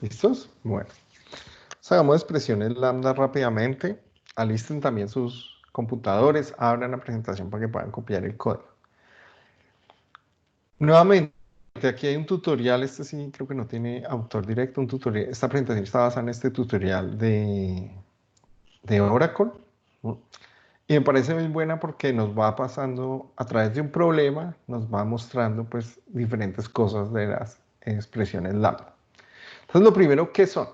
¿Listos? Bueno, hagamos expresiones lambda rápidamente. Alisten también sus computadores, abran la presentación para que puedan copiar el código. Nuevamente, aquí hay un tutorial, este sí creo que no tiene autor directo, un tutorial. Esta presentación está basada en este tutorial de Oracle, ¿no? Y me parece muy buena porque nos va pasando a través de un problema, nos va mostrando pues diferentes cosas de las expresiones lambda. Entonces, lo primero, ¿qué son?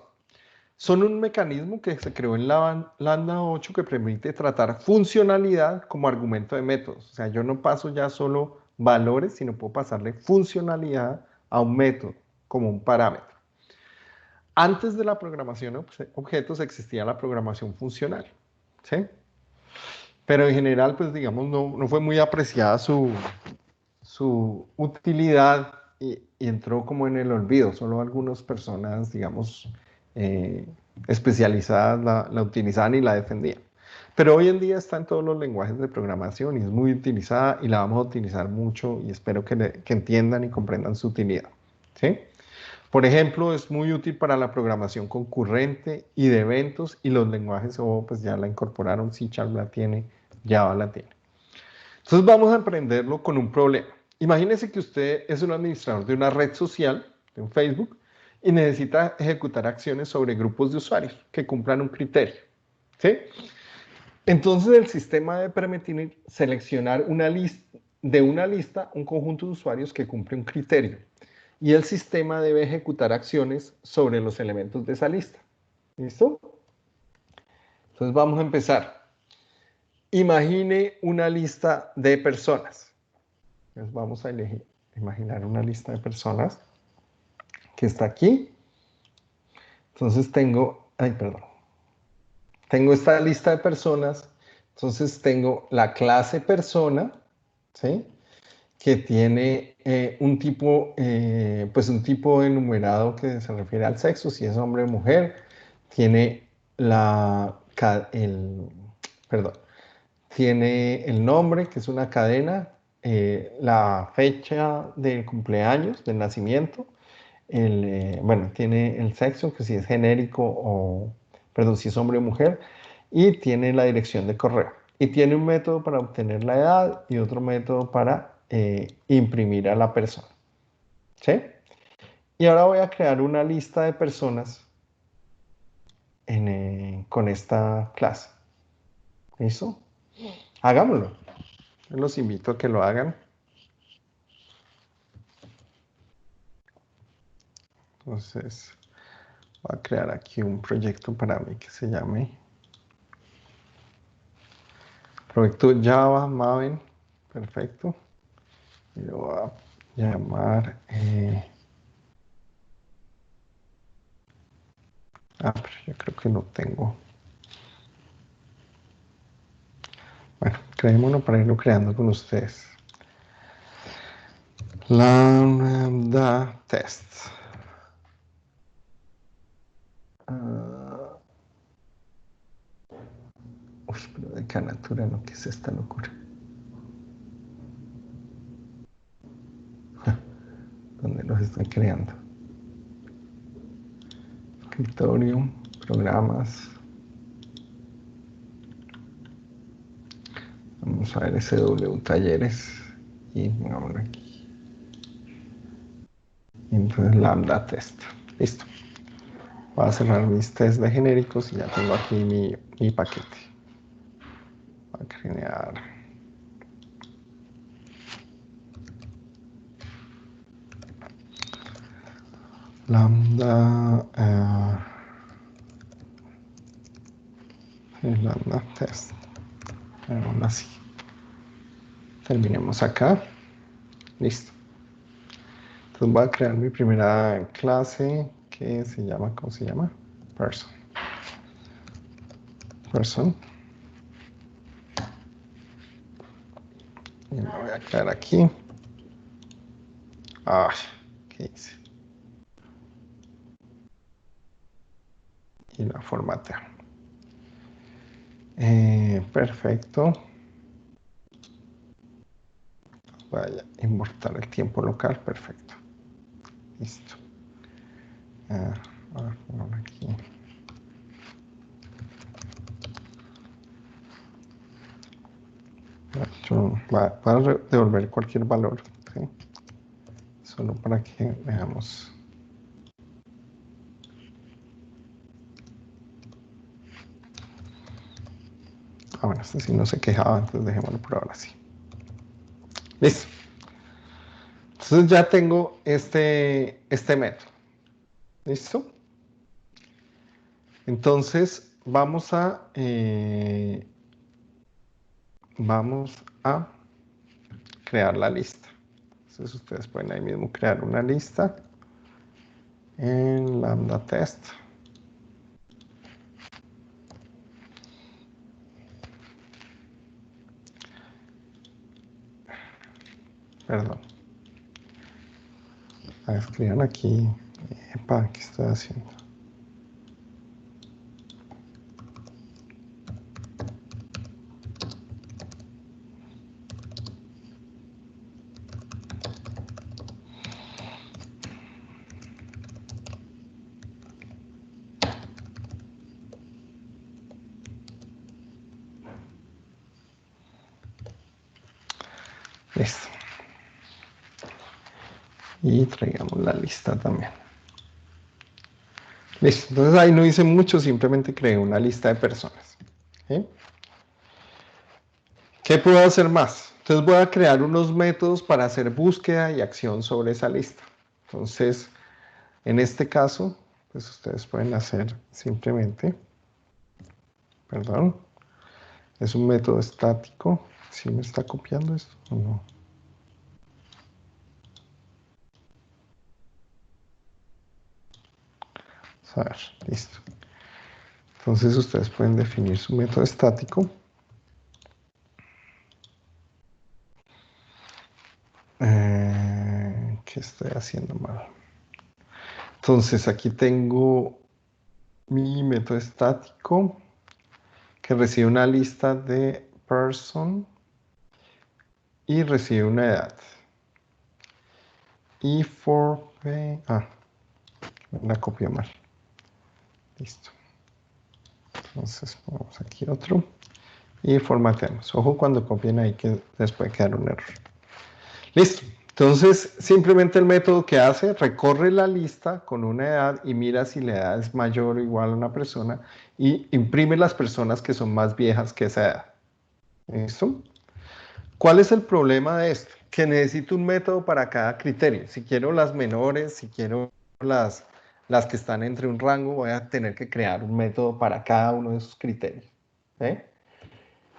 Son un mecanismo que se creó en la Lambda 8 que permite tratar funcionalidad como argumento de métodos. O sea, yo no paso ya solo valores, sino puedo pasarle funcionalidad a un método como un parámetro. Antes de la programación de objetos existía la programación funcional, ¿sí? Pero en general, pues digamos, no fue muy apreciada su utilidad y entró como en el olvido. Solo algunas personas, digamos, especializadas la utilizaban y la defendían. Pero hoy en día está en todos los lenguajes de programación y es muy utilizada y la vamos a utilizar mucho y espero que entiendan y comprendan su utilidad. ¿Sí? Por ejemplo, es muy útil para la programación concurrente y de eventos y los lenguajes O pues ya la incorporaron, C# la tiene, Java la tiene. Entonces vamos a aprenderlo con un problema. Imagínese que usted es un administrador de una red social, de un Facebook, y necesita ejecutar acciones sobre grupos de usuarios que cumplan un criterio. ¿Sí? Entonces el sistema debe permitir seleccionar de una lista un conjunto de usuarios que cumple un criterio. Y el sistema debe ejecutar acciones sobre los elementos de esa lista. ¿Listo? Entonces vamos a empezar. Imagine una lista de personas. Entonces vamos a imaginar una lista de personas que está aquí. Entonces tengo esta lista de personas. Entonces tengo la clase persona, ¿sí? Que tiene pues un tipo enumerado que se refiere al sexo, si es hombre o mujer. Tiene perdón, tiene el nombre, que es una cadena, la fecha del cumpleaños, del nacimiento, bueno, tiene el sexo, que si es genérico perdón, si es hombre o mujer, y tiene la dirección de correo. Y tiene un método para obtener la edad y otro método para imprimir a la persona. ¿Sí? Y ahora voy a crear una lista de personas con esta clase. ¿Listo? Hagámoslo. Los invito a que lo hagan. Entonces, voy a crear aquí un proyecto para mí que se llame Proyecto Java Maven. Perfecto. Y lo voy a llamar. Pero yo creo que no tengo. Bueno, creémoslo para irlo creando con ustedes. Lambda test. Pero de canatura, ¿no? ¿Qué es esta locura? ¿Dónde los estoy creando? Escritorio, programas. Vamos a ver SW talleres. Y pongámoslo aquí. Y entonces lambda test. Listo. Voy a cerrar mis test de genéricos y ya tengo aquí mi paquete. Voy a crear. Lambda. Lambda test. Hagámoslo así. Terminemos acá. Listo. Entonces voy a crear mi primera clase que se llama, ¿cómo se llama? Person. Person. Y me voy a crear aquí. ¿Qué hice? Y la formateo. Perfecto. Voy a importar el tiempo local. Perfecto. Listo. Ahora aquí. Va a devolver cualquier valor, ¿sí? Solo para que veamos. Bueno, este sí no se quejaba, entonces dejémoslo por ahora sí. Listo. Entonces ya tengo este método. ¿Listo? Entonces vamos a crear la lista. Entonces ustedes pueden ahí mismo crear una lista en lambda test. Perdón. Escriban aquí. Epa, ¿qué estoy haciendo? Listo. Y traigamos la lista también. Listo. Entonces ahí no hice mucho, simplemente creé una lista de personas. ¿Sí? ¿Qué puedo hacer más? Entonces voy a crear unos métodos para hacer búsqueda y acción sobre esa lista. Entonces, en este caso, pues ustedes pueden hacer simplemente, perdón, es un método estático. ¿Sí me está copiando esto o no? A ver, listo. Entonces ustedes pueden definir su método estático. ¿Qué estoy haciendo mal? Entonces aquí tengo mi método estático que recibe una lista de person y recibe una edad. Y for la copié mal. Listo. Entonces ponemos aquí otro y formateamos. Ojo cuando copien ahí que les puede quedar un error. Listo. Entonces, simplemente el método que hace, recorre la lista con una edad y mira si la edad es mayor o igual a una persona y imprime las personas que son más viejas que esa edad. ¿Listo? ¿Cuál es el problema de esto? Que necesito un método para cada criterio. Si quiero las menores, si quiero las que están entre un rango, voy a tener que crear un método para cada uno de esos criterios. ¿Sí?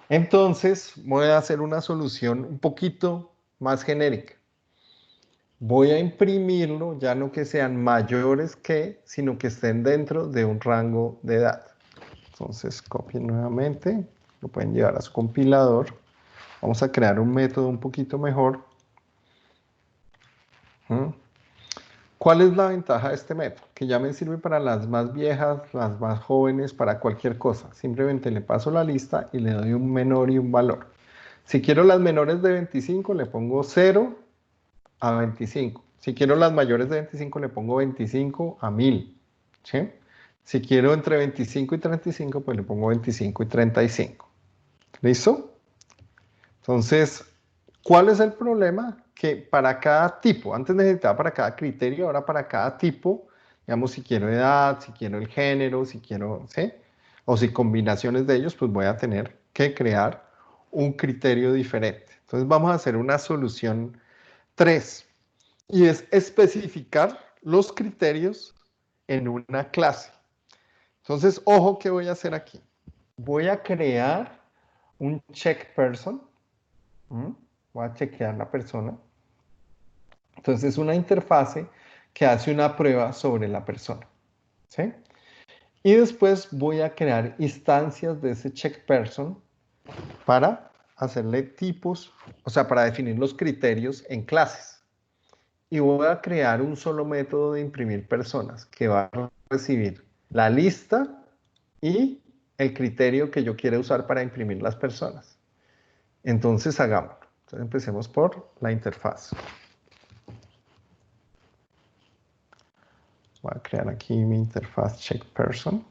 Entonces, voy a hacer una solución un poquito más genérica. Voy a imprimirlo, ya no que sean mayores que, sino que estén dentro de un rango de edad. Entonces, copien nuevamente, lo pueden llevar a su compilador. Vamos a crear un método un poquito mejor. ¿Cuál es la ventaja de este método? Que ya me sirve para las más viejas, las más jóvenes, para cualquier cosa. Simplemente le paso la lista y le doy un menor y un valor. Si quiero las menores de 25, le pongo 0 a 25. Si quiero las mayores de 25, le pongo 25 a 1000. ¿Sí? Si quiero entre 25 y 35, pues le pongo 25 y 35. ¿Listo? Entonces, ¿cuál es el problema? Que para cada tipo, antes necesitaba para cada criterio, ahora para cada tipo, digamos, si quiero edad, si quiero el género, si quiero, ¿sí? O si combinaciones de ellos, pues voy a tener que crear un criterio diferente. Entonces vamos a hacer una solución 3 y es especificar los criterios en una clase. Entonces, ojo, ¿qué voy a hacer aquí? Voy a crear un check person. Voy a chequear la persona. Entonces, es una interfase que hace una prueba sobre la persona. ¿Sí? Y después voy a crear instancias de ese check person para hacerle tipos, o sea, para definir los criterios en clases. Y voy a crear un solo método de imprimir personas que va a recibir la lista y el criterio que yo quiera usar para imprimir las personas. Entonces hagámoslo. Entonces empecemos por la interfaz. voy a crear aquí mi interfaz checkPerson.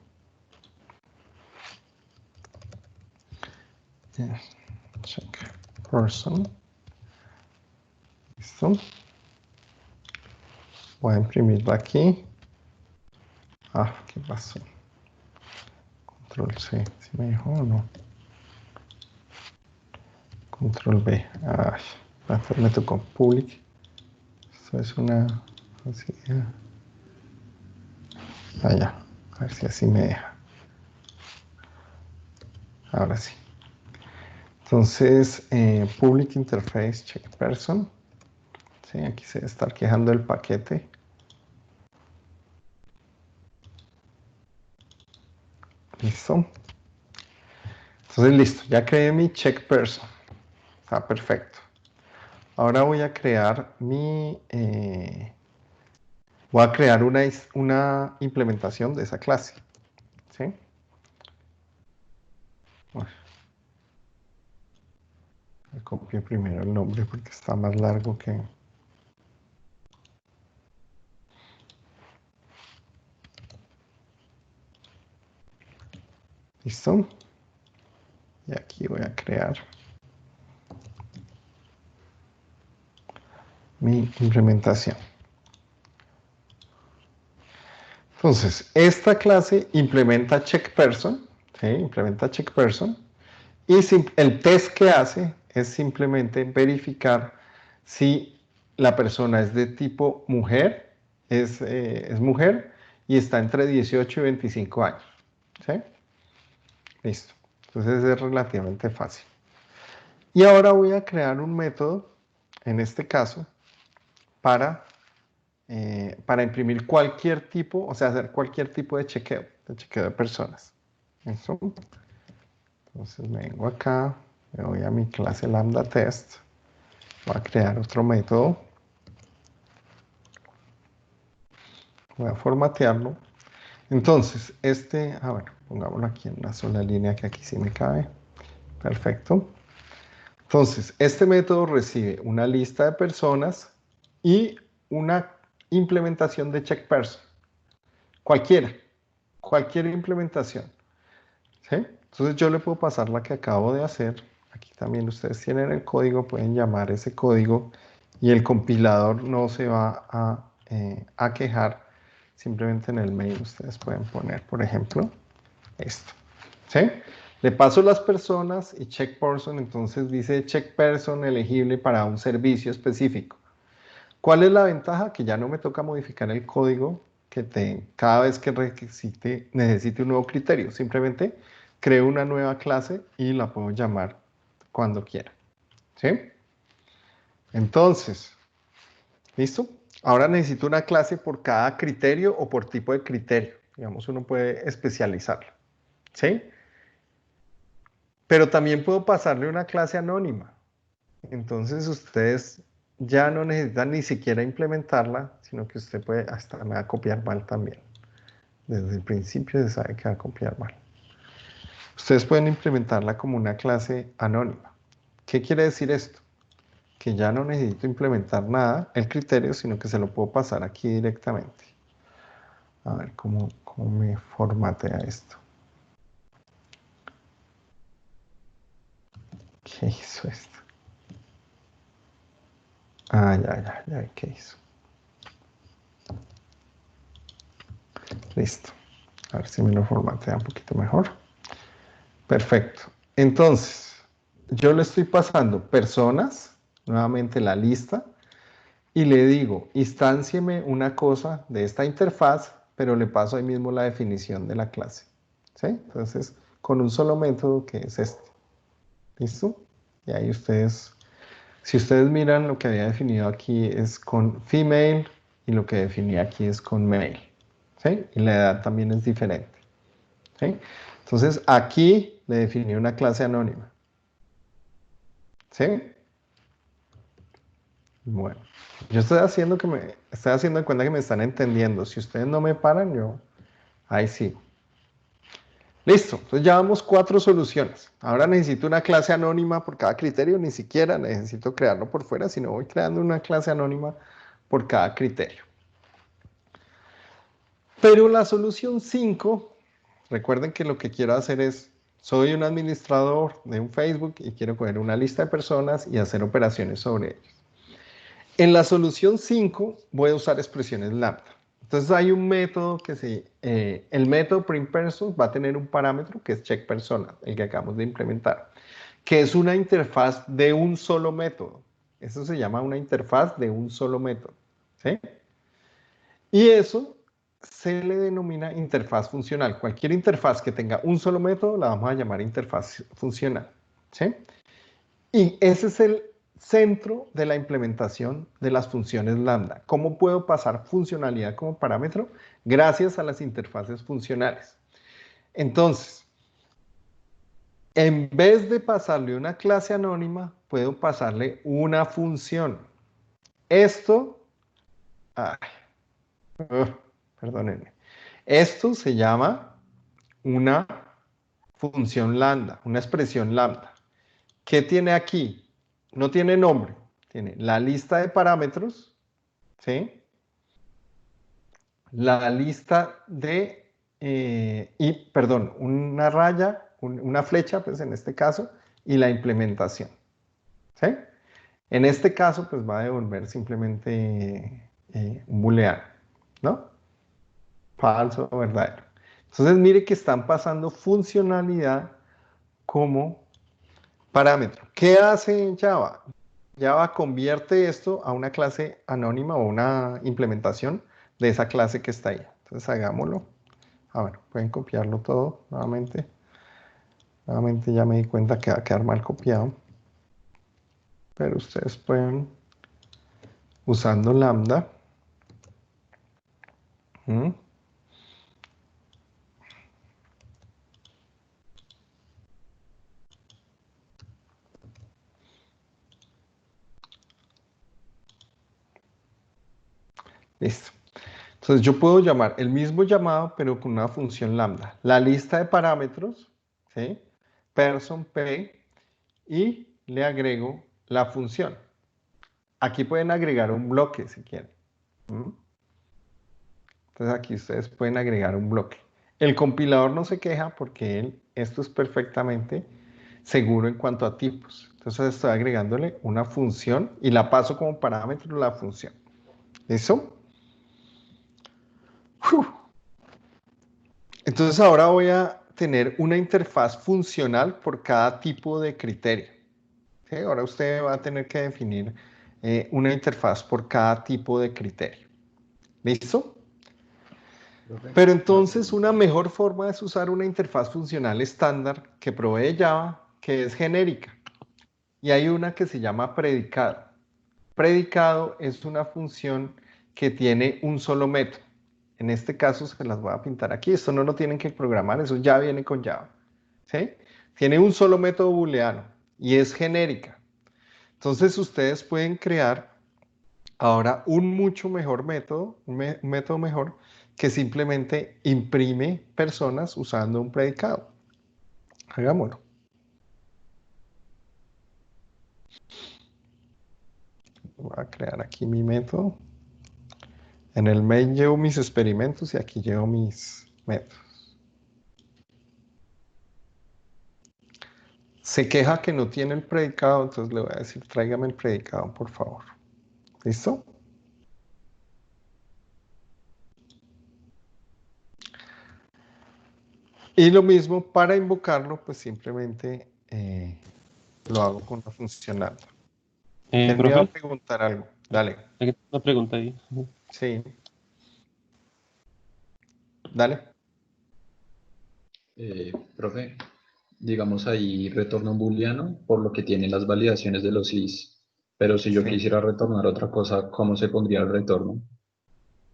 CheckPerson. Listo. Voy a imprimirlo aquí. Ah, ¿qué pasó? Control C. ¿Sí me dijo o no? Control B. Ay, entonces me tocó public. Esto es una facilidad. Allá. A ver si así me deja. Ahora sí. Entonces, public interface checkPerson. Sí, aquí se debe estar quejando el paquete. Listo. Entonces, listo. Ya creé mi checkPerson. Está perfecto. Ahora voy a crear voy a crear una implementación de esa clase. ¿Sí? Bueno, le copio primero el nombre porque está más largo que... ¿Listo? Y aquí voy a crear mi implementación. Entonces, esta clase implementa checkPerson, ¿sí? Implementa checkPerson, y el test que hace es simplemente verificar si la persona es de tipo mujer, es mujer y está entre 18 y 25 años. ¿Sí? Listo. Entonces es relativamente fácil. Y ahora voy a crear un método, en este caso, para imprimir cualquier tipo, o sea, hacer cualquier tipo de chequeo de personas. ¿Listo? Entonces me vengo acá, me voy a mi clase lambda test, voy a crear otro método, voy a formatearlo. Entonces, bueno, pongámoslo aquí en una sola línea que aquí sí me cabe. Perfecto. Entonces, este método recibe una lista de personas y una implementación de checkPerson. Cualquier implementación. ¿Sí? Entonces yo le puedo pasar la que acabo de hacer. Aquí también ustedes tienen el código, pueden llamar ese código y el compilador no se va a quejar. Simplemente en el mail ustedes pueden poner, por ejemplo, esto. ¿Sí? Le paso las personas y checkPerson, entonces dice checkPerson elegible para un servicio específico. ¿Cuál es la ventaja? Que ya no me toca modificar el código cada vez que necesite un nuevo criterio. Simplemente creo una nueva clase y la puedo llamar cuando quiera. ¿Sí? Entonces, ¿listo? Ahora necesito una clase por cada criterio o por tipo de criterio. Digamos, uno puede especializarlo. ¿Sí? Pero también puedo pasarle una clase anónima. Entonces ustedes ya no necesitan ni siquiera implementarla, sino que usted puede, hasta me va a copiar mal también. Desde el principio se sabe que va a copiar mal. Ustedes pueden implementarla como una clase anónima. ¿Qué quiere decir esto? Que ya no necesito implementar nada, el criterio, sino que se lo puedo pasar aquí directamente. A ver cómo me formatea esto. ¿Qué hizo esto? Ah, ya, ¿qué hizo? Listo. A ver si me lo formatea un poquito mejor. Perfecto. Entonces, yo le estoy pasando personas, nuevamente la lista, y le digo, instáncieme una cosa de esta interfaz, pero le paso ahí mismo la definición de la clase. ¿Sí? Entonces, con un solo método que es este. ¿Listo? Y ahí si ustedes miran, lo que había definido aquí es con female y lo que definí aquí es con male. ¿Sí? Y la edad también es diferente. ¿Sí? Entonces, aquí le definí una clase anónima. ¿Sí? Bueno, yo estoy haciendo de cuenta que me están entendiendo. Si ustedes no me paran, yo ahí sigo. Listo, entonces ya vamos 4 soluciones. Ahora necesito una clase anónima por cada criterio, ni siquiera necesito crearlo por fuera, sino voy creando una clase anónima por cada criterio. Pero la solución 5, recuerden que lo que quiero hacer es, soy un administrador de un Facebook y quiero coger una lista de personas y hacer operaciones sobre ellos. En la solución 5 voy a usar expresiones lambda. Entonces hay un método el método printPerson va a tener un parámetro que es checkPersona, el que acabamos de implementar, que es una interfaz de un solo método. Eso se llama una interfaz de un solo método. ¿Sí? Y eso se le denomina interfaz funcional. Cualquier interfaz que tenga un solo método la vamos a llamar interfaz funcional. ¿Sí? Y ese es el centro de la implementación de las funciones lambda. ¿Cómo puedo pasar funcionalidad como parámetro? Gracias a las interfaces funcionales. Entonces, en vez de pasarle una clase anónima, puedo pasarle una función. Esto, ay, perdónenme, esto se llama una función lambda, una expresión lambda. ¿Qué tiene aquí? No tiene nombre, tiene la lista de parámetros, ¿sí? La lista de, perdón, una raya, una flecha, pues en este caso, y la implementación, ¿sí? En este caso, pues va a devolver simplemente un booleano, ¿no? Falso o verdadero. Entonces, mire que están pasando funcionalidad como parámetro. ¿Qué hace Java? Java convierte esto a una clase anónima o una implementación de esa clase que está ahí. Entonces hagámoslo. Bueno, pueden copiarlo todo nuevamente. Nuevamente ya me di cuenta que va a quedar mal copiado. Pero ustedes pueden, usando lambda. ¿Mm? Listo. Entonces yo puedo llamar el mismo llamado, pero con una función lambda. La lista de parámetros, ¿sí? Person P, y le agrego la función. Aquí pueden agregar un bloque si quieren. ¿Mm? Entonces aquí ustedes pueden agregar un bloque. El compilador no se queja porque esto es perfectamente seguro en cuanto a tipos. Entonces estoy agregándole una función y la paso como parámetro la función. ¿Listo? ¡Uf! Entonces ahora voy a tener una interfaz funcional por cada tipo de criterio. ¿Sí? Ahora usted va a tener que definir una interfaz por cada tipo de criterio. ¿Listo? Pero entonces una mejor forma es usar una interfaz funcional estándar que provee Java, que es genérica. Y hay una que se llama predicado. Predicado es una función que tiene un solo método. En este caso se las voy a pintar aquí. Esto no lo tienen que programar, eso ya viene con Java. ¿Sí? Tiene un solo método booleano y es genérica. Entonces ustedes pueden crear ahora un mucho mejor método, un método mejor, que simplemente imprime personas usando un predicado. Hagámoslo. Voy a crear aquí mi método. En el main llevo mis experimentos y aquí llevo mis métodos. Se queja que no tiene el predicado, entonces le voy a decir, tráigame el predicado, por favor. ¿Listo? Y lo mismo, para invocarlo, pues simplemente lo hago con una función lambda. ¿Quién me iba a Profe, preguntar algo? Dale. hay una pregunta ahí. Sí, dale. Profe, digamos ahí retorna un booleano por lo que tiene las validaciones de los is, pero si yo Sí, quisiera retornar otra cosa, ¿cómo se pondría el retorno?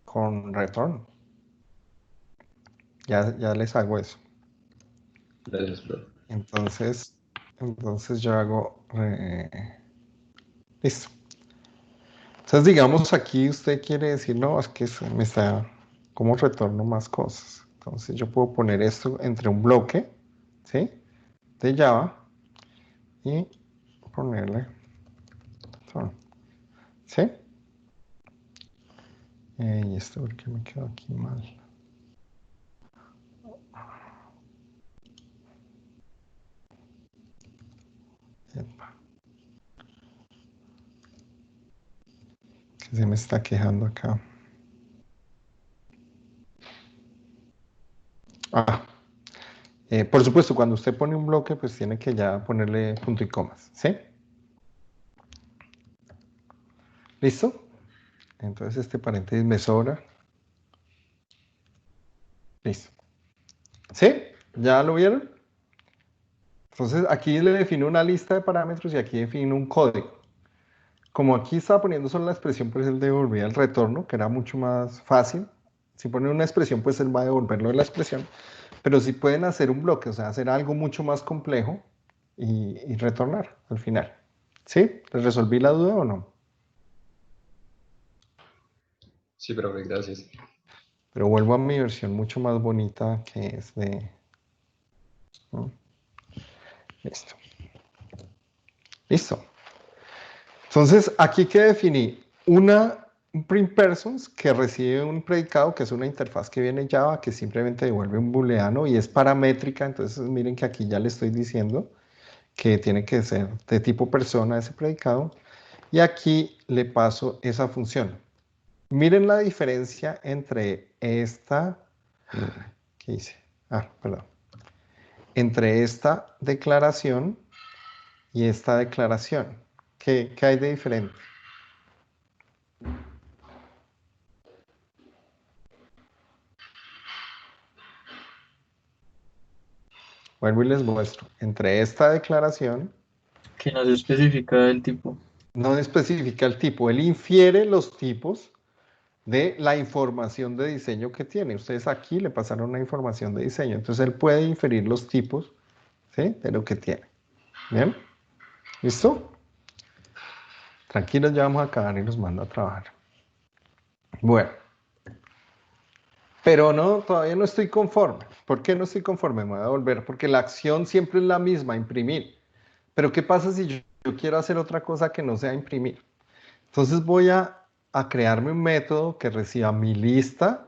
con retorno. Ya les hago eso. Gracias, profe. Entonces yo hago... listo. Entonces, digamos, aquí usted quiere decir, no, es que me está... ¿Cómo retorno más cosas? Entonces yo puedo poner esto entre un bloque, ¿sí? De Java y ponerle... ¿sí? Y esto porque me quedó aquí mal. me está quejando acá. Por supuesto, cuando usted pone un bloque, pues tiene que ya ponerle punto y comas, ¿sí? ¿Listo? Entonces este paréntesis me sobra. Listo. ¿Sí? ¿Ya lo vieron? Entonces aquí le defino una lista de parámetros y aquí defino un código. Como aquí estaba poniendo solo la expresión, pues él devolvía el retorno, que era mucho más fácil. Si pone una expresión, pues él va a devolverlo de la expresión. Pero si pueden hacer un bloque, o sea, hacer algo mucho más complejo y retornar al final. ¿Sí? ¿Les resolví la duda o no? Sí, profe, gracias. Pero vuelvo a mi versión mucho más bonita que es de... ¿no? Listo. Listo. Entonces, aquí que definí un print persons que recibe un predicado, que es una interfaz que viene en Java, que simplemente devuelve un booleano y es paramétrica. Entonces, miren que aquí ya le estoy diciendo que tiene que ser de tipo persona ese predicado. Y aquí le paso esa función. Miren la diferencia entre esta... ¿Qué hice? Perdón. Entre esta declaración y esta declaración. ¿Qué hay de diferente? Vuelvo y les muestro. Entre esta declaración Que no se especifica el tipo. no especifica el tipo, él infiere los tipos de la información de diseño que tiene. Ustedes aquí le pasaron una información de diseño, entonces él puede inferir los tipos, ¿sí?, de lo que tiene. ¿Bien? ¿Listo? Tranquilos, ya vamos a acabar y los mando a trabajar. Bueno. Pero no, todavía no estoy conforme. ¿Por qué no estoy conforme? Me voy a volver, porque la acción siempre es la misma, imprimir. Pero ¿qué pasa si yo quiero hacer otra cosa que no sea imprimir? Entonces voy a crearme un método que reciba mi lista,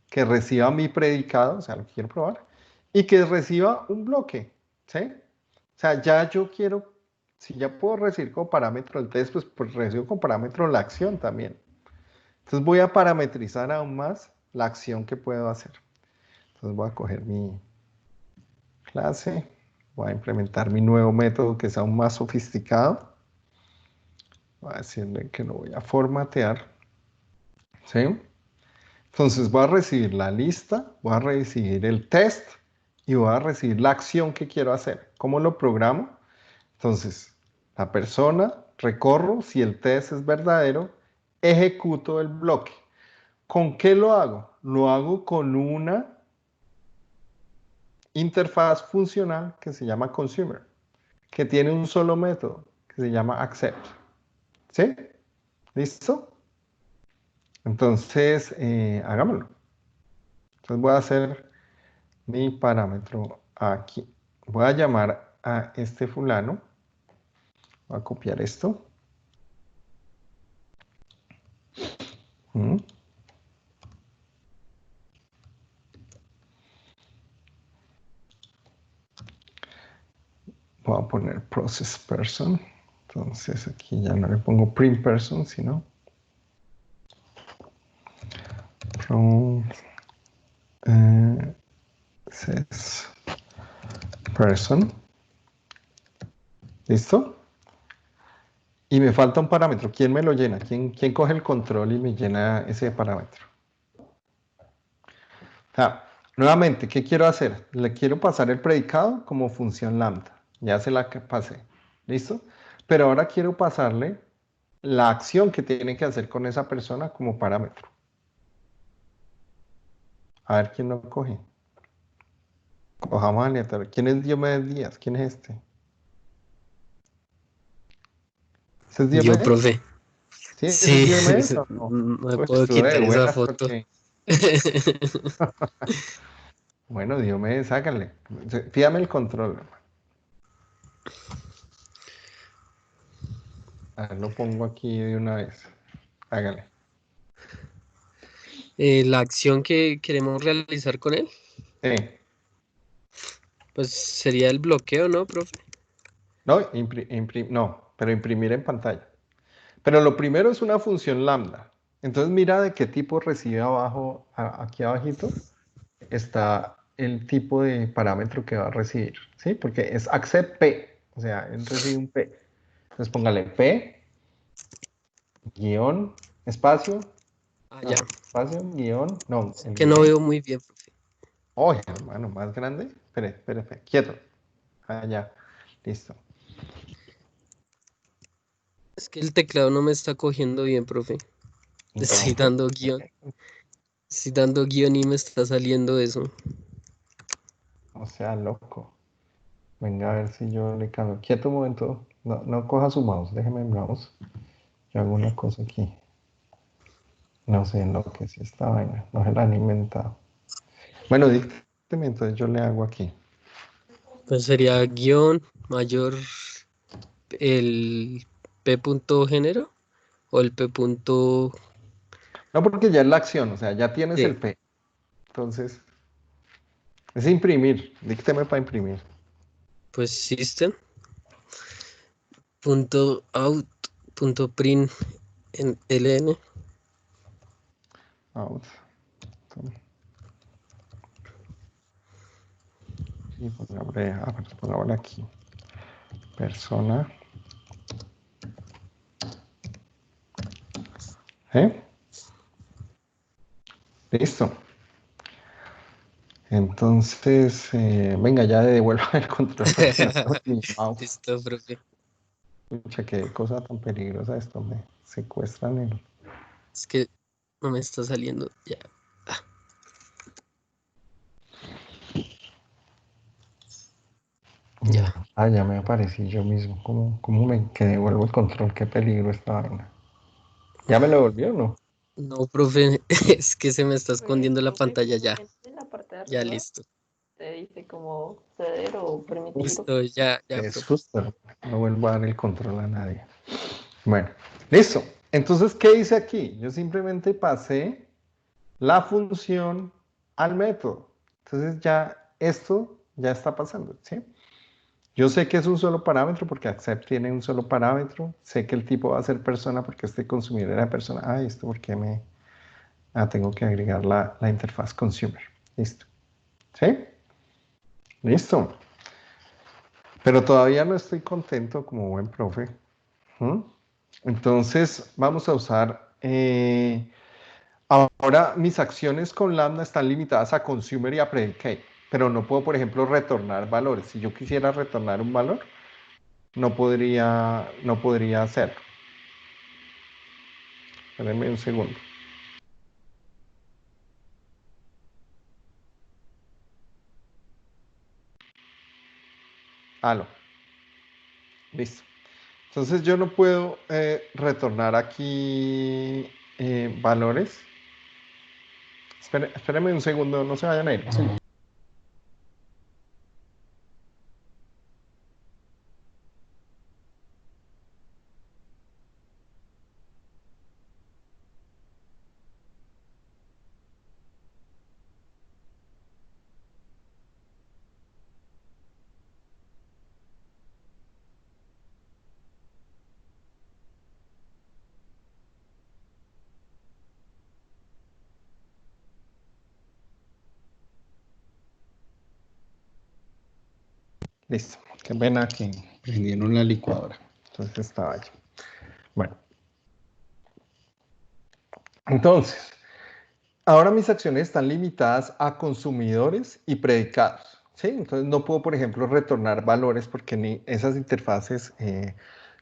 que reciba mi predicado, o sea, lo que quiero probar, y que reciba un bloque, ¿sí? O sea, ya yo quiero, si ya puedo recibir como parámetro el test, pues recibo como parámetro la acción también. Entonces voy a parametrizar aún más la acción que puedo hacer. Entonces voy a coger mi clase, voy a implementar mi nuevo método que es aún más sofisticado. Voy a decirle que lo voy a formatear. ¿Sí? Entonces voy a recibir la lista, voy a recibir el test y voy a recibir la acción que quiero hacer. ¿Cómo lo programo? Entonces, la persona, recorro, si el test es verdadero, ejecuto el bloque. ¿Con qué lo hago? Lo hago con una interfaz funcional que se llama consumer, que tiene un solo método, que se llama accept. ¿Sí? ¿Listo? Entonces, hagámoslo. Entonces voy a hacer mi parámetro aquí. Voy a llamar a este fulano. Voy a copiar esto. Voy a poner process person. Entonces aquí ya no le pongo print person, sino process person. ¿Listo? Y me falta un parámetro. ¿Quién me lo llena? ¿Quién coge el control y me llena ese parámetro? Nuevamente, ¿qué quiero hacer? Le quiero pasar el predicado como función lambda. Ya se la pasé. ¿Listo? Pero ahora quiero pasarle la acción que tiene que hacer con esa persona como parámetro. A ver quién lo coge. Cojamos aleatorio. ¿Quién es Diomedes Díaz? ¿Quién es este? ¿Ese es Yo, Diomedes? profe. ¿Sí? ¿Ese es Sí, Diomedes o no? no me Pues puedo estuve de quitar esa buenas foto. porque... Bueno, Diomedes, háganle. Fíjame el control, hermano. A ver, lo pongo aquí de una vez. Hágale. La acción que queremos realizar con él, Sí. pues sería el bloqueo, ¿no, profe? No, no, pero imprimir en pantalla. Pero lo primero es una función lambda. Entonces mira de qué tipo recibe abajo, aquí abajito, está el tipo de parámetro que va a recibir, ¿sí? Porque es accept P, o sea, él recibe un P. Entonces póngale P, guión, espacio, Ya. espacio, guión, no, Es el que no guión. veo muy bien, profe. Oye, hermano, más grande. Espere, quieto. Ya, listo. Es que el teclado no me está cogiendo bien, profe. Le estoy No, dando guión. Estoy dando guión y me está saliendo eso. o sea, loco. Venga a ver si yo le cambio. Quieto un momento. No, no coja su mouse, déjeme el mouse. Yo hago una cosa aquí. No sé en lo que es esta vaina. No se la han inventado. Bueno, dígame, entonces yo le hago aquí. Pues sería guión mayor el P punto género o el P punto No, porque ya es la acción, o sea, ya tienes D. el P. Entonces, es imprimir. Dícteme para imprimir. Pues system punto out punto print en ln. Out. Y pongámosle aquí. Persona. ¿Eh? Listo. Entonces, venga, ya devuelva el control porque no tengo mi mouse. Listo, profe. Pucha, qué cosa tan peligrosa esto. Me secuestran el. Es que no me está saliendo ya. Ya. Ya me aparecí yo mismo. ¿Cómo me que devuelvo el control? Qué peligro esta vaina. ¿Ya me lo devolvió o no? No, profe, es que se me está escondiendo la pantalla ya. En la parte de Ya, arriba listo. te dice como ceder o permitir. Listo, ya, Qué profe. susto. No vuelvo a dar el control a nadie. Bueno, listo. Entonces, ¿qué hice aquí? Yo simplemente pasé la función al método. Entonces ya esto ya está pasando, ¿sí? Yo sé que es un solo parámetro porque accept tiene un solo parámetro. Sé que el tipo va a ser persona porque este consumidor era persona. Ah, esto porque me... tengo que agregar la interfaz consumer. Listo. ¿Sí? Listo. Pero todavía no estoy contento como buen profe. ¿Mm? Entonces vamos a usar... ahora mis acciones con Lambda están limitadas a consumer y a predicate. Pero no puedo, por ejemplo, retornar valores. Si yo quisiera retornar un valor, no podría hacerlo. Espérenme un segundo. Aló. Listo. Entonces yo no puedo retornar aquí valores. Espérenme un segundo, no se vayan a ir. Sí. Listo. Qué pena que prendieron la licuadora. Entonces estaba allí. Bueno. Entonces, ahora mis acciones están limitadas a consumidores y predicados. ¿Sí? Entonces no puedo, por ejemplo, retornar valores porque ni esas interfaces,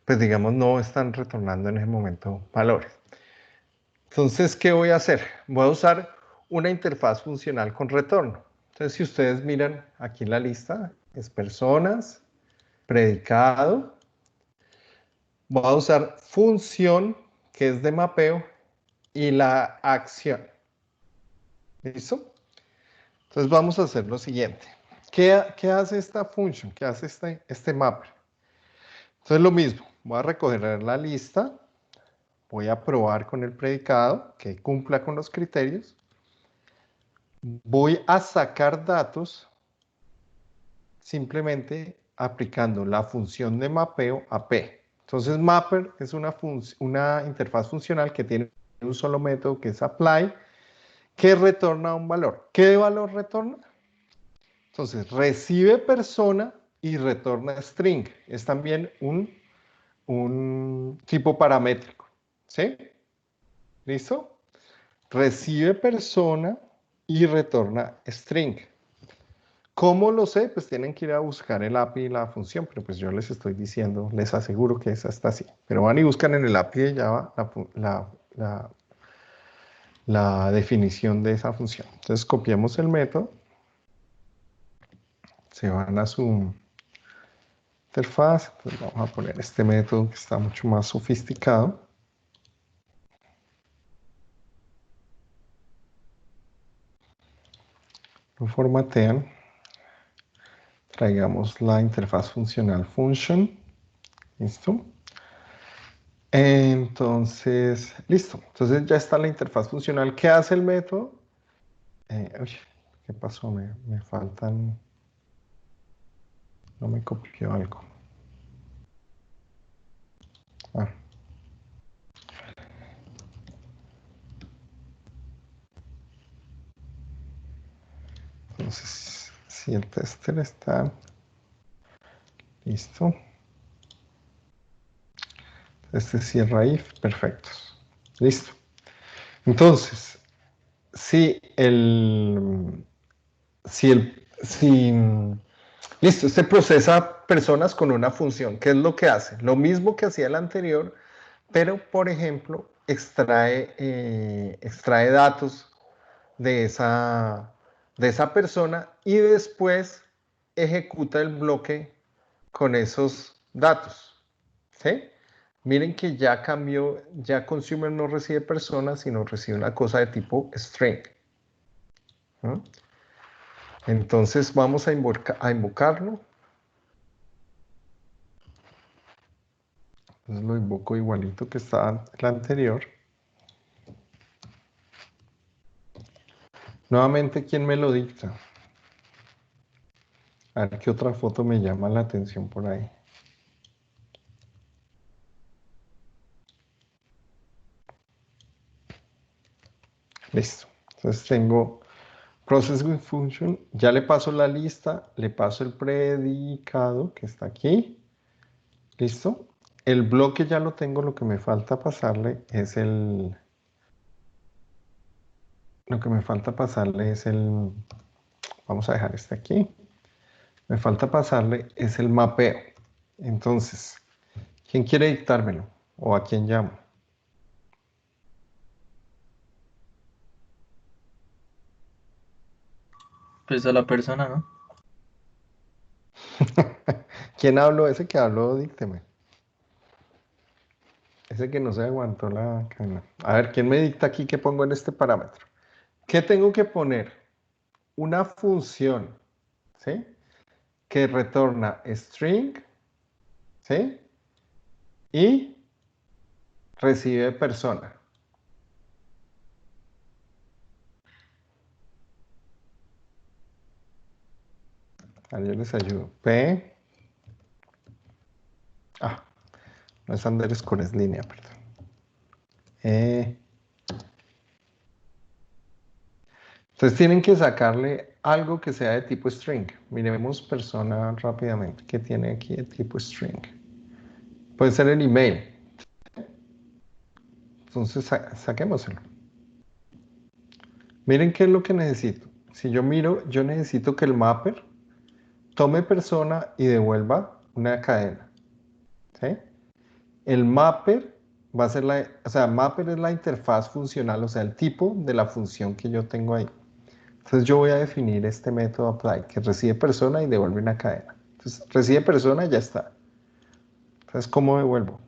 pues digamos, no están retornando en ese momento valores. Entonces, ¿qué voy a hacer? Voy a usar una interfaz funcional con retorno. Entonces, si ustedes miran aquí en la lista, es personas, predicado. Voy a usar función, que es de mapeo, y la acción. ¿Listo? Entonces vamos a hacer lo siguiente. ¿Qué hace esta función? ¿Qué hace este mapper? Entonces lo mismo, voy a recoger la lista, voy a probar con el predicado que cumpla con los criterios, voy a sacar datos simplemente aplicando la función de mapeo a P. Entonces, mapper es una interfaz funcional que tiene un solo método que es apply, que retorna un valor. ¿Qué valor retorna? Entonces, recibe persona y retorna string. Es también un tipo paramétrico. ¿Sí? ¿Listo? Recibe persona y retorna string. ¿Cómo lo sé? Pues tienen que ir a buscar el API y la función, pero pues yo les estoy diciendo, les aseguro que esa está así. Pero van y buscan en el API de Java la definición de esa función. Entonces copiamos el método, se van a su interfaz, pues vamos a poner este método que está mucho más sofisticado. Lo formatean. Traigamos la interfaz funcional function. ¿Listo? Entonces, listo. Entonces ya está la interfaz funcional. ¿Qué hace el método? Uy, ¿qué pasó? Me faltan... No me copió algo. Ah. Entonces, si el tester está listo. Este cierra if, perfectos. Listo. Entonces, listo, este procesa personas con una función. ¿Qué es lo que hace? Lo mismo que hacía el anterior, pero, por ejemplo, extrae datos de esa persona y después ejecuta el bloque con esos datos. ¿Sí? Miren que ya cambió, ya consumer no recibe personas, sino recibe una cosa de tipo string. ¿No? Entonces vamos a invocarlo. Entonces lo invoco igualito que estaba el anterior. Nuevamente, ¿quién me lo dicta? A ver qué otra foto me llama la atención por ahí. Listo. Entonces tengo process with function. Ya le paso la lista, le paso el predicado que está aquí. Listo. El bloque ya lo tengo, lo que me falta pasarle es el... Lo que me falta pasarle es el... Vamos a dejar este aquí. Me falta pasarle es el mapeo. Entonces, ¿quién quiere dictármelo? ¿O a quién llamo? Pues a la persona, ¿no? ¿Quién habló? Ese que habló, dícteme. Ese que no se aguantó la cadena. A ver, ¿quién me dicta aquí qué pongo en este parámetro? ¿Qué tengo que poner? Una función, ¿sí? Que retorna string, ¿sí? Y recibe persona. A ver, yo les ayudo. No es underscore, es línea, perdón. Entonces tienen que sacarle algo que sea de tipo string. Miremos persona rápidamente. ¿Qué tiene aquí de tipo string? Puede ser el email. Entonces saquémoselo. Miren qué es lo que necesito. Si yo miro, yo necesito que el mapper tome persona y devuelva una cadena. ¿Sí? El mapper va a ser mapper es la interfaz funcional, o sea, el tipo de la función que yo tengo ahí. Entonces yo voy a definir este método apply que recibe persona y devuelve una cadena. Entonces recibe persona y ya está. Entonces, ¿cómo devuelvo?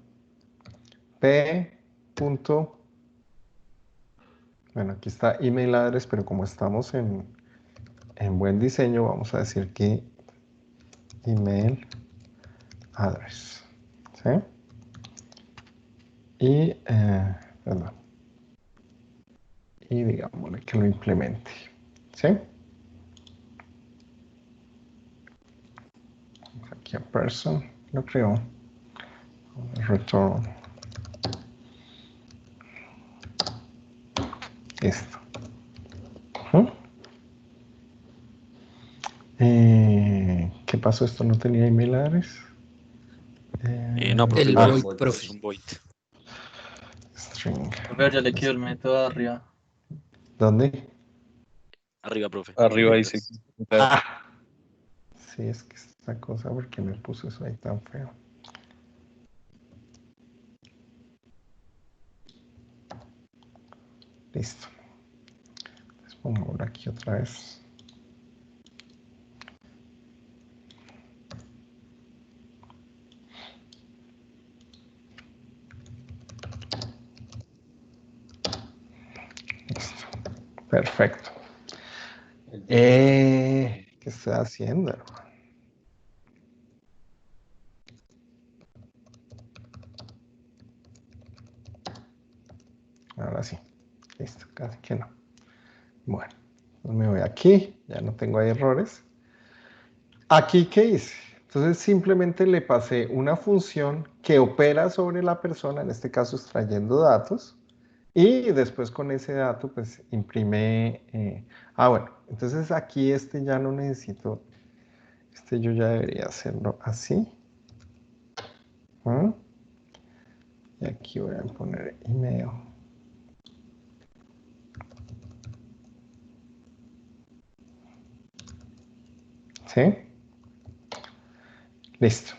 Bueno, aquí está email address, pero como estamos en buen diseño, vamos a decir que email address. ¿Sí? Y, perdón. Y digámosle que lo implemente. ¿Sí? Aquí a person, lo creo. return. Esto. ¿Qué pasó? ¿Esto no tenía email address? No, profe, El igual void, es profe. un void. String. Profe, ya le quedó el método arriba. ¿Dónde? Arriba, profe. Arriba dice. Ah, sí, es que esta cosa, ¿por qué me puso eso ahí tan feo? Listo. Entonces pongámoslo aquí otra vez. Listo. Perfecto. ¿Qué estoy haciendo? Ahora sí. Listo, casi que no. Bueno, entonces me voy aquí, ya no tengo ahí errores. Aquí, ¿qué hice? Entonces simplemente le pasé una función que opera sobre la persona, en este caso extrayendo datos, y después con ese dato pues imprime... bueno, entonces aquí este ya no necesito, este yo ya debería hacerlo así. ¿Mm? Y aquí voy a poner email. ¿Sí? Listo.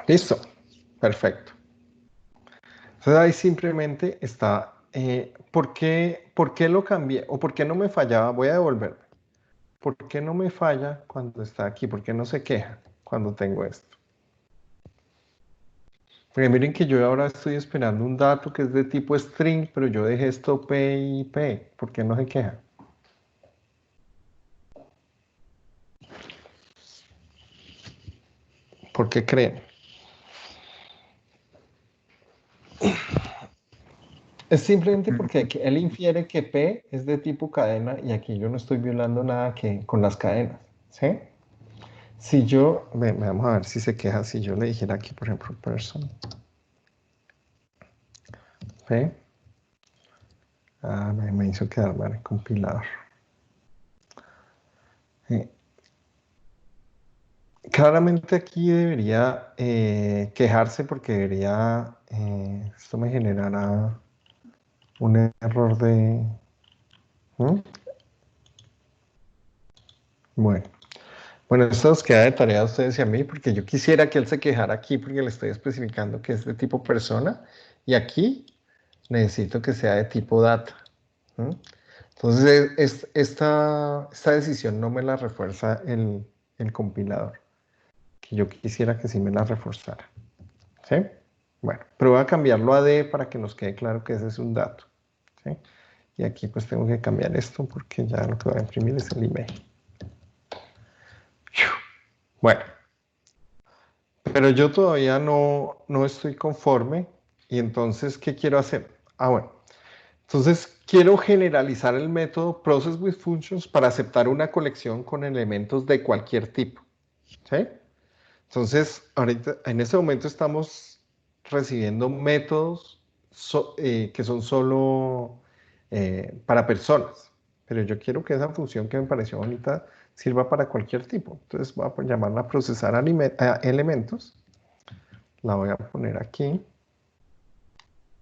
Listo. Perfecto. Entonces ahí simplemente está, por qué lo cambié? ¿O por qué no me fallaba? Voy a devolverme. ¿Por qué no me falla cuando está aquí? ¿Por qué no se queja cuando tengo esto? Porque miren que yo ahora estoy esperando un dato que es de tipo string, pero yo dejé esto P y P. ¿Por qué no se queja? ¿Por qué creen? Es simplemente porque aquí él infiere que P es de tipo cadena y aquí yo no estoy violando nada con las cadenas. ¿Sí? Si yo, vamos a ver si se queja, si yo le dijera aquí, por ejemplo, person, P, me hizo quedar mal el compilador. Claramente aquí debería quejarse porque debería, esto me generará un error de... ¿Mm? Bueno, esto nos queda de tarea a ustedes y a mí porque yo quisiera que él se quejara aquí porque le estoy especificando que es de tipo persona y aquí necesito que sea de tipo data. ¿Mm? Entonces, esta decisión no me la refuerza el compilador, que yo quisiera que sí me la reforzara. ¿Sí? Bueno, pero voy a cambiarlo a D para que nos quede claro que ese es un dato. ¿Sí? Y aquí pues tengo que cambiar esto porque ya lo que voy a imprimir es el email. Bueno, pero yo todavía no estoy conforme y entonces, ¿qué quiero hacer? Bueno, entonces quiero generalizar el método Process with Functions para aceptar una colección con elementos de cualquier tipo. ¿Sí? Entonces, ahorita, en este momento estamos recibiendo métodos que son solo para personas, pero yo quiero que esa función que me pareció bonita sirva para cualquier tipo. Entonces voy a llamarla procesar elementos. La voy a poner aquí.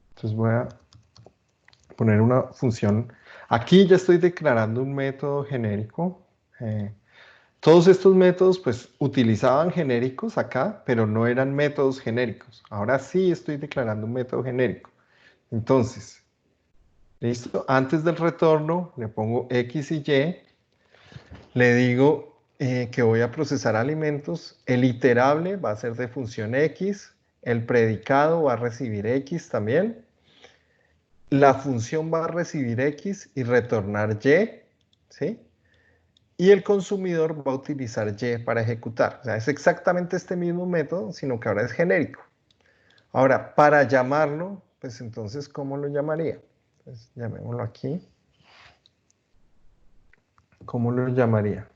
Entonces voy a poner una función. Aquí ya estoy declarando un método genérico. Todos estos métodos pues utilizaban genéricos acá, pero no eran métodos genéricos. Ahora sí estoy declarando un método genérico. Entonces, listo, antes del retorno le pongo X y Y, le digo que voy a procesar alimentos, el iterable va a ser de función X, el predicado va a recibir X también, la función va a recibir X y retornar Y, ¿sí? Y el consumidor va a utilizar Y para ejecutar. O sea, es exactamente este mismo método, sino que ahora es genérico. Ahora, para llamarlo, pues entonces, ¿cómo lo llamaría? Pues llamémoslo aquí. ¿Cómo lo llamaría?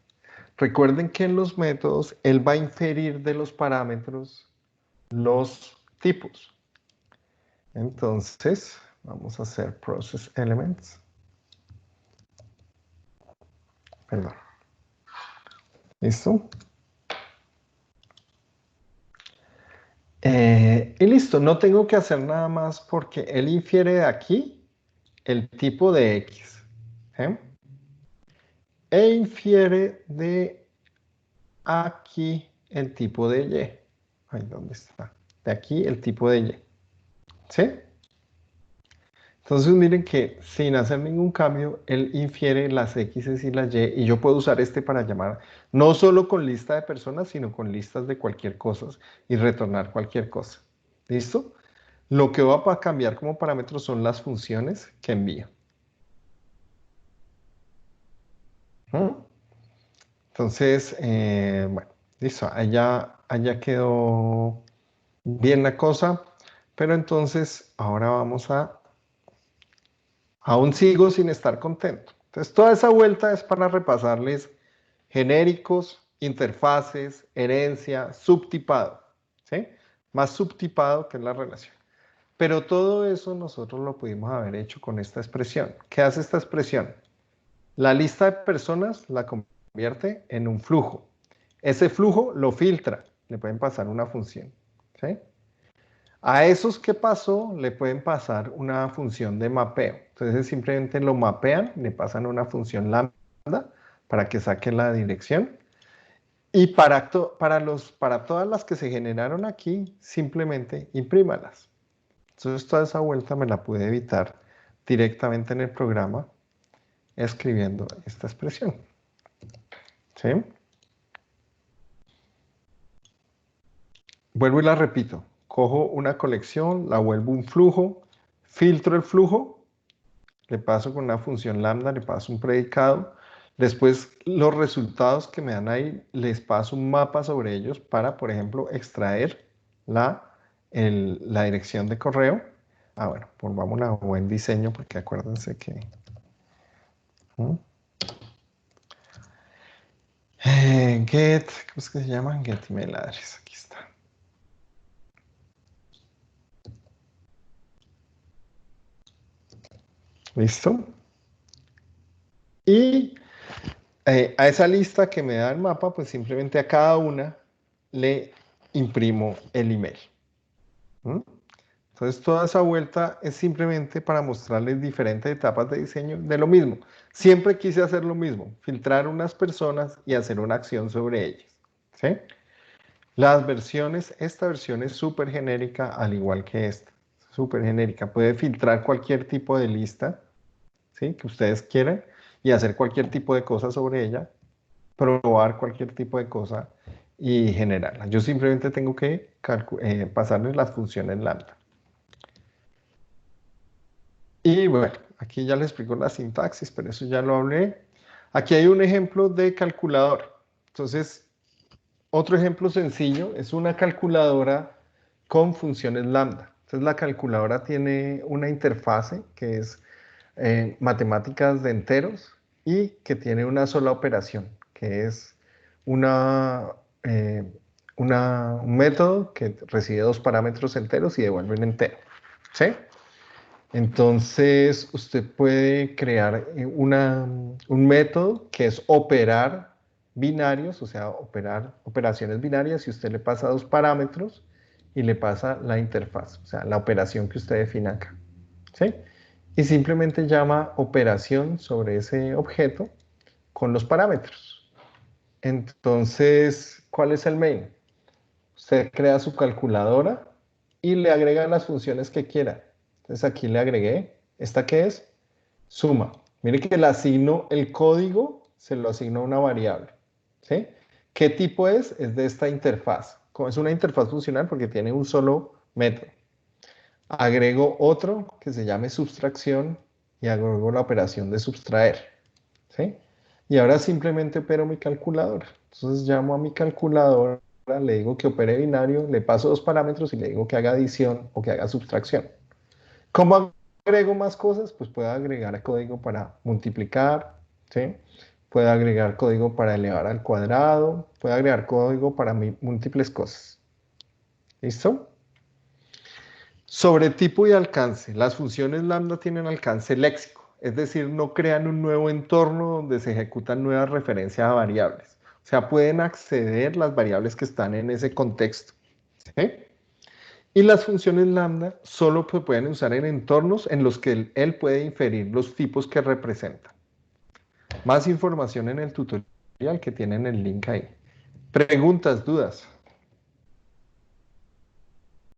recuerden que en los métodos él va a inferir de los parámetros los tipos. Entonces, vamos a hacer process elements. Perdón. ¿Listo? Y listo, no tengo que hacer nada más porque él infiere de aquí el tipo de X. E infiere de aquí el tipo de Y. Ay, ¿dónde está? De aquí el tipo de Y. ¿Sí? Entonces miren que sin hacer ningún cambio, él infiere las X y las Y, y yo puedo usar este para llamar no solo con lista de personas, sino con listas de cualquier cosa y retornar cualquier cosa. ¿Listo? Lo que va a cambiar como parámetros son las funciones que envía. Entonces, bueno, listo, allá quedó bien la cosa, pero entonces ahora vamos a... Aún sigo sin estar contento. Entonces, toda esa vuelta es para repasarles genéricos, interfaces, herencia, subtipado. ¿Sí? Más subtipado que es la relación. Pero todo eso nosotros lo pudimos haber hecho con esta expresión. ¿Qué hace esta expresión? La lista de personas la convierte en un flujo. Ese flujo lo filtra. Le pueden pasar una función. ¿Sí? A esos que pasó le pueden pasar una función de mapeo. Entonces simplemente lo mapean, le pasan una función lambda para que saquen la dirección. Y para todas las que se generaron aquí, simplemente imprímalas. Entonces toda esa vuelta me la pude evitar directamente en el programa escribiendo esta expresión. ¿Sí? Vuelvo y la repito. Cojo una colección, la vuelvo un flujo, filtro el flujo, le paso con una función lambda, le paso un predicado, después los resultados que me dan ahí, les paso un mapa sobre ellos para, por ejemplo, extraer la dirección de correo. Bueno, pongamos un buen diseño porque acuérdense que... get, ¿cómo es que se llama? Get email address, aquí está. ¿Listo? Y a esa lista que me da el mapa, pues simplemente a cada una le imprimo el email. Entonces toda esa vuelta es simplemente para mostrarles diferentes etapas de diseño de lo mismo. Siempre quise hacer lo mismo, filtrar unas personas y hacer una acción sobre ellas. ¿Sí? Las versiones, esta versión es súper genérica al igual que esta. Súper genérica. Puede filtrar cualquier tipo de lista, ¿sí?, que ustedes quieran y hacer cualquier tipo de cosa sobre ella, probar cualquier tipo de cosa y generarla. Yo simplemente tengo que pasarles las funciones lambda. Y bueno, aquí ya les explico la sintaxis, pero eso ya lo hablé. Aquí hay un ejemplo de calculador. Entonces, otro ejemplo sencillo es una calculadora con funciones lambda. Entonces, la calculadora tiene una interfase que es matemáticas de enteros y que tiene una sola operación, que es un método que recibe dos parámetros enteros y devuelve un entero. ¿Sí? Entonces, usted puede crear un método que es operar binarios, o sea, operar operaciones binarias, y usted le pasa dos parámetros y le pasa la interfaz, o sea, la operación que usted define acá. ¿Sí? Y simplemente llama operación sobre ese objeto con los parámetros. Entonces, ¿cuál es el main? Usted crea su calculadora y le agrega las funciones que quiera. Entonces aquí le agregué, ¿esta qué es? Suma. Mire que le asigno el código, se lo asigno a una variable. ¿Sí? ¿Qué tipo es? Es de esta interfaz. Es una interfaz funcional porque tiene un solo método. Agrego otro que se llame subtracción y agrego la operación de subtraer. ¿Sí? Y ahora simplemente opero mi calculadora. Entonces llamo a mi calculadora, le digo que opere binario, le paso dos parámetros y le digo que haga adición o que haga subtracción. ¿Cómo agrego más cosas? Pues puedo agregar código para multiplicar, ¿sí?, puede agregar código para elevar al cuadrado, puede agregar código para múltiples cosas. ¿Listo? Sobre tipo y alcance, las funciones lambda tienen alcance léxico, es decir, no crean un nuevo entorno donde se ejecutan nuevas referencias a variables. O sea, pueden acceder las variables que están en ese contexto. ¿Sí? Y las funciones lambda solo se pueden usar en entornos en los que él puede inferir los tipos que representan. Más información en el tutorial que tienen el link ahí. Preguntas, dudas.